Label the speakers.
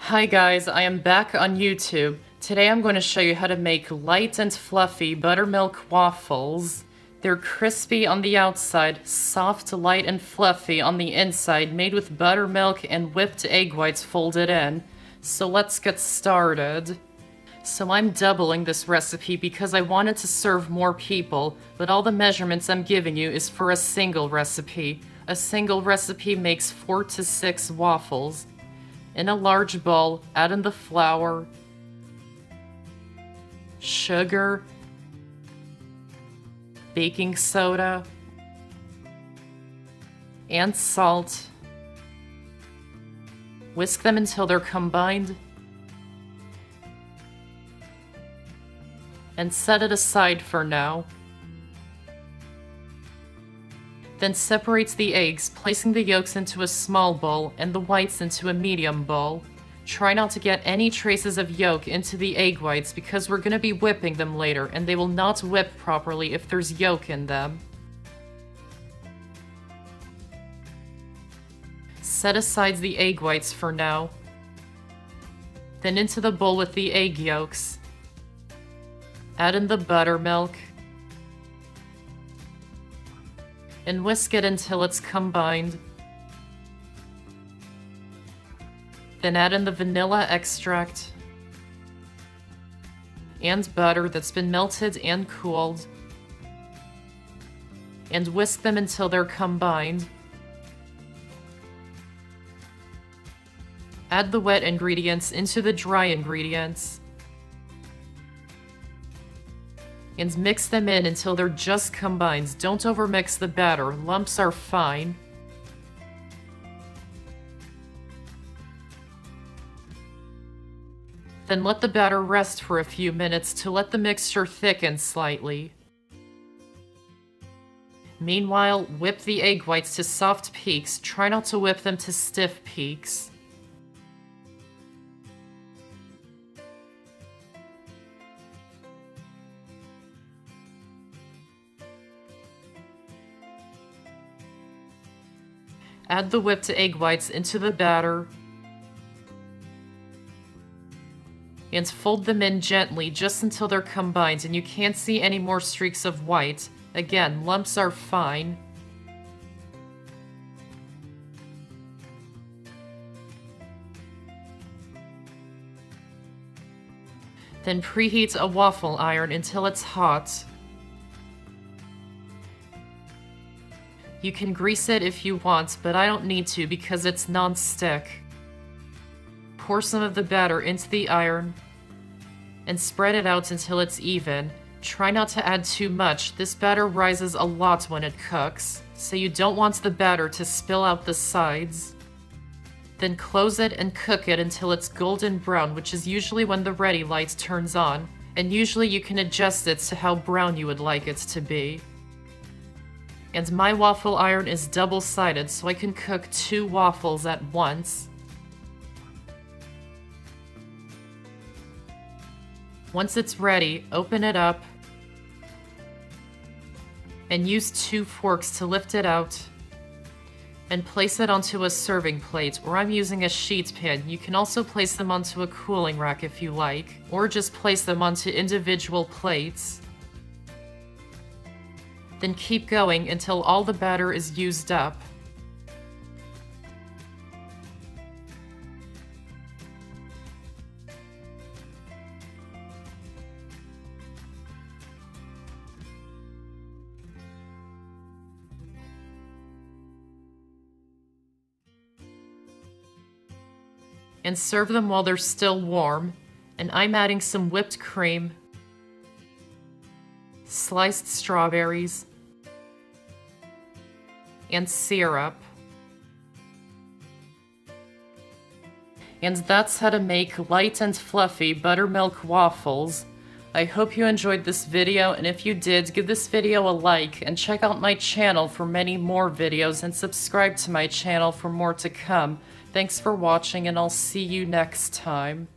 Speaker 1: Hi guys, I am back on YouTube. Today I'm going to show you how to make light and fluffy buttermilk waffles. They're crispy on the outside, soft, light, and fluffy on the inside, made with buttermilk and whipped egg whites folded in. So let's get started. So I'm doubling this recipe because I wanted to serve more people, but all the measurements I'm giving you is for a single recipe. A single recipe makes 4 to 6 waffles. In a large bowl, add in the flour, sugar, baking soda, and salt. Whisk them until they're combined, and set it aside for now. Then separate the eggs, placing the yolks into a small bowl and the whites into a medium bowl. Try not to get any traces of yolk into the egg whites because we're going to be whipping them later and they will not whip properly if there's yolk in them. Set aside the egg whites for now. Then into the bowl with the egg yolks. Add in the buttermilk. And whisk it until it's combined. Then add in the vanilla extract and butter that's been melted and cooled. And whisk them until they're combined. Add the wet ingredients into the dry ingredients. And mix them in until they're just combined. Don't overmix the batter. Lumps are fine. Then let the batter rest for a few minutes to let the mixture thicken slightly. Meanwhile, whip the egg whites to soft peaks. Try not to whip them to stiff peaks. Add the whipped egg whites into the batter and fold them in gently just until they're combined and you can't see any more streaks of white. Again, lumps are fine. Then preheat a waffle iron until it's hot. You can grease it if you want, but I don't need to because it's non-stick. Pour some of the batter into the iron and spread it out until it's even. Try not to add too much. This batter rises a lot when it cooks, so you don't want the batter to spill out the sides. Then close it and cook it until it's golden brown, which is usually when the ready light turns on, and usually you can adjust it to how brown you would like it to be. And my waffle iron is double-sided, so I can cook 2 waffles at once. Once it's ready, open it up and use 2 forks to lift it out and place it onto a serving plate, or I'm using a sheet pan. You can also place them onto a cooling rack if you like, or just place them onto individual plates. Then keep going until all the batter is used up. And serve them while they're still warm. And I'm adding some whipped cream, sliced strawberries, and syrup. And that's how to make light and fluffy buttermilk waffles. I hope you enjoyed this video, and if you did, give this video a like and check out my channel for many more videos and subscribe to my channel for more to come. Thanks for watching, and I'll see you next time.